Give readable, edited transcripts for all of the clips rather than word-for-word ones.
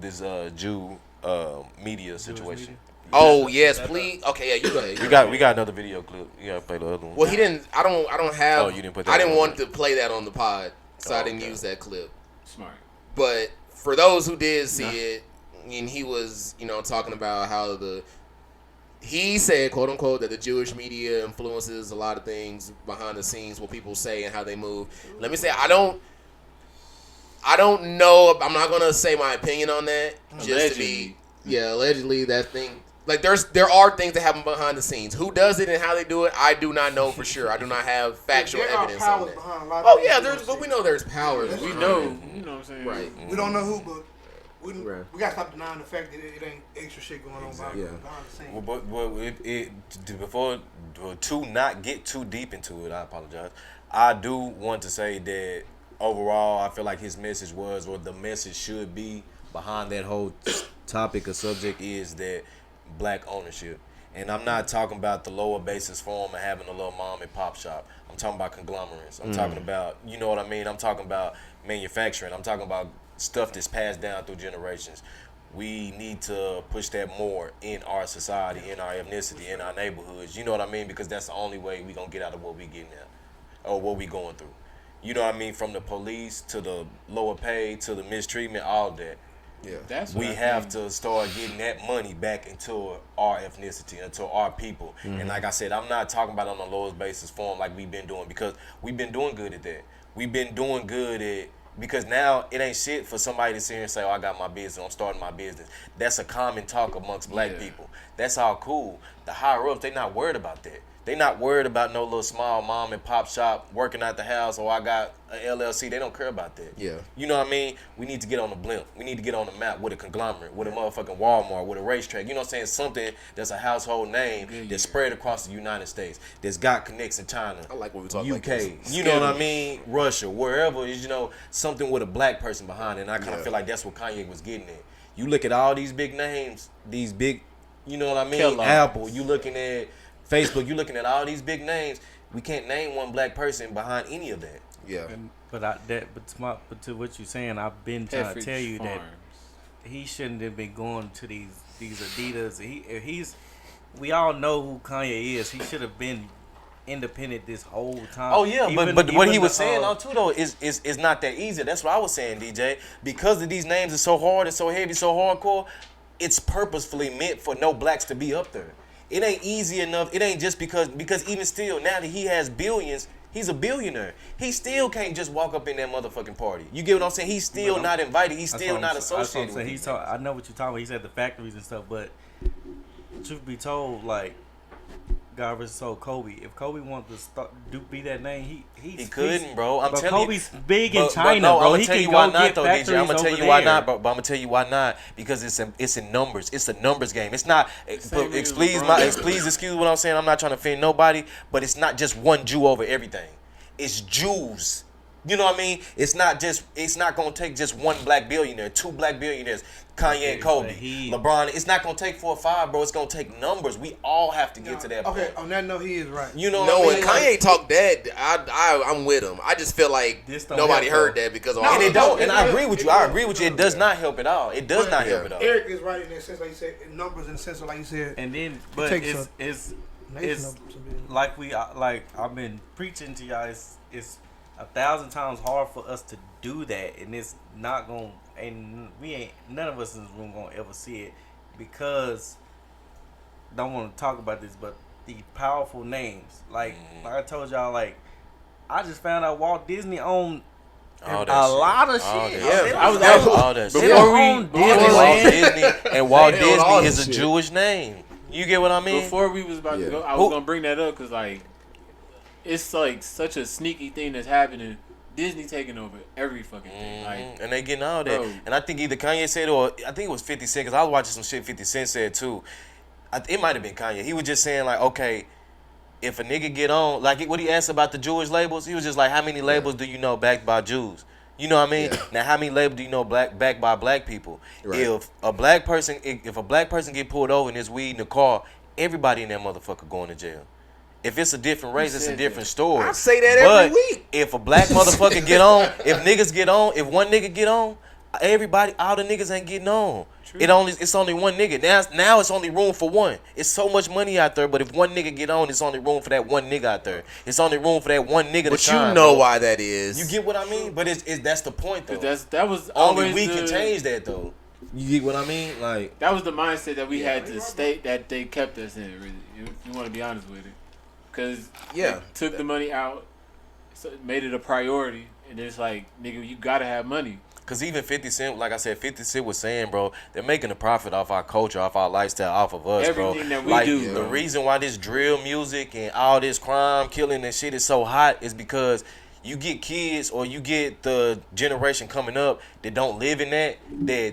this Jew media situation. Oh yes, please. Okay, yeah, you go ahead. We got another video clip. You gotta play the other one. Well, he didn't. I don't have. Oh, you didn't put that. I didn't want to play that on the pod, so I didn't okay. use that clip. Smart. But for those who did see it, and he was, talking about how he said, quote unquote, that the Jewish media influences a lot of things behind the scenes, what people say and how they move. Let me say, I don't know. I'm not gonna say my opinion on that. Just to be, allegedly that thing. Like there are things that happen behind the scenes. Who does it and how they do it, I do not know for sure. I do not have factual evidence on that. Oh yeah, but we know there's powers. We know, you know what I'm saying? Right. We don't know who, but we gotta stop denying the fact that it ain't extra shit going on behind the scenes. But before to not get too deep into it, I apologize. I do want to say that overall, I feel like his message was, or the message should be behind that whole topic or subject is that black ownership. And I'm not talking about the lower basis form of having a little mom and pop shop. I'm talking about conglomerates. I'm talking about, you know what I mean? I'm talking about manufacturing. I'm talking about stuff that's passed down through generations. We need to push that more in our society, in our ethnicity, in our neighborhoods. You know what I mean? Because that's the only way we gonna get out of what we getting at or what we going through. You know what I mean? From the police to the lower pay to the mistreatment, all that. Yeah, we have to start getting that money back into our ethnicity, into our people. And like I said, I'm not talking about on the lowest basis form like we've been doing, because we've been doing good at that. We've been doing good at, because now it ain't shit for somebody to sit here and say, oh, I got my business, I'm starting my business. That's a common talk amongst black people. That's all cool. The higher ups, they not worried about that. They not worried about no little small mom and pop shop working out the house, or I got an LLC. They don't care about that. Yeah. You know what I mean? We need to get on the blimp. We need to get on the map with a conglomerate, with a motherfucking Walmart, with a racetrack. You know what I'm saying? Something that's a household name that's spread across the United States, that's got connects in China, I like when we talk like UK, this. you know what I mean? Russia, wherever, something with a black person behind it. And I kind of feel like that's what Kanye was getting at. You look at all these big names, these big, you know what I mean? Kellogg. Apple, you looking at Facebook, you looking at all these big names. We can't name one black person behind any of that. Yeah. But to what you're saying, I've been trying to tell you that he shouldn't have been going to these Adidas. We all know who Kanye is. He should have been independent this whole time. Oh yeah, but what he was saying too though is not that easy. That's what I was saying, DJ. Because of these names are so hard and so heavy, so hardcore, it's purposefully meant for no blacks to be up there. It ain't easy enough. It ain't just because even still, now that he has billions, he's a billionaire. He still can't just walk up in that motherfucking party. You get what I'm saying? He's still not invited. He's still not associated with it. I know what you're talking about. He said the factories and stuff, but truth be told, like, God versus soul, Kobe. If Kobe wanted to be that name, he couldn't, bro. I'm telling Kobe's you. big in China, bro. He can go get factories over there. I'm gonna tell you why not, but I'm gonna tell you why not. Because it's in numbers. It's a numbers game. It's not. Please excuse what I'm saying. I'm not trying to offend nobody, but it's not just one Jew over everything. It's Jews. You know what I mean? It's not gonna take just one black billionaire, two black billionaires, Kanye and Kobe, LeBron. It's not gonna take 4 or 5, bro. It's gonna take numbers. We all have to get to that point. Okay, on that note, he is right. You know what I mean? When Kanye talked that, I'm with him. I just feel like nobody heard that because of all and it don't. And I agree with you. It does not help at all. It does not help at all. Airrick is right in that sense, like you said, in numbers, in the sense of like you said. And then, but it's like I've been preaching to y'all. It's 1,000 times hard for us to do that, and it's not gonna. And none of us in this room gonna ever see it, because don't want to talk about this, but the powerful names, like I told y'all, like I just found out Walt Disney owned a lot of shit. Yeah, I was all that shit. And Walt Disney is a Jewish name. You get what I mean? Before we was about to go, I was gonna bring that up because like it's like such a sneaky thing that's happening. Disney taking over every fucking thing. Like, and they getting all that. Bro. And I think either Kanye said or I think it was 50 Cent, because I was watching some shit 50 Cent said too. It might have been Kanye. He was just saying like, okay, if a nigga get on, like what he asked about the Jewish labels, he was just like, how many labels do you know backed by Jews? You know what I mean? Yeah. Now, how many labels do you know backed by black people? Right. If a black person get pulled over and there's weed in the car, everybody in that motherfucker going to jail. If it's a different race, it's a different story. I say that every week. If a black motherfucker get on, if one nigga get on, everybody, all the niggas ain't getting on. True. It's only one nigga. Now it's only room for one. It's so much money out there, but if one nigga get on, it's only room for that one nigga out there. It's only room for that one nigga. But to shine, you know bro. why that is. You get what I mean? But that's the point though. That was only always we can change that though. You get what I mean? Like that was the mindset that we had to state that they kept us in. Really, if you want to be honest with it, because Yeah. took the money out, so it made it a priority, and it's like, nigga, you gotta have money. Cause even 50 Cent, like I said, 50 Cent was saying, bro, they're making a profit off our culture, off our lifestyle, off of us, Everything bro. that we like, do, the bro. reason why this drill music and all this crime, killing and shit is so hot is because you get kids or you get the generation coming up that don't live in that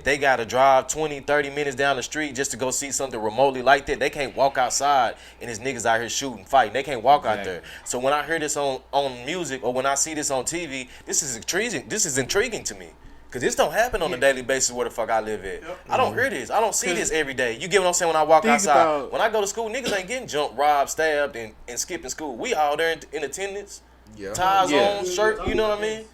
they got to drive 20, 30 minutes down the street just to go see something remotely like that. They can't walk outside and there's niggas out here shooting, fighting. They can't walk out there. So when I hear this on music or when I see this on TV, this is intriguing to me. Cause this don't happen on a daily basis where the fuck I live at. I don't hear this. I don't see this every day. You get what I'm saying? When I walk outside, when I go to school, niggas ain't getting jumped, robbed, stabbed, and skipping school. We all there in attendance, ties on, shirt. You know what I mean?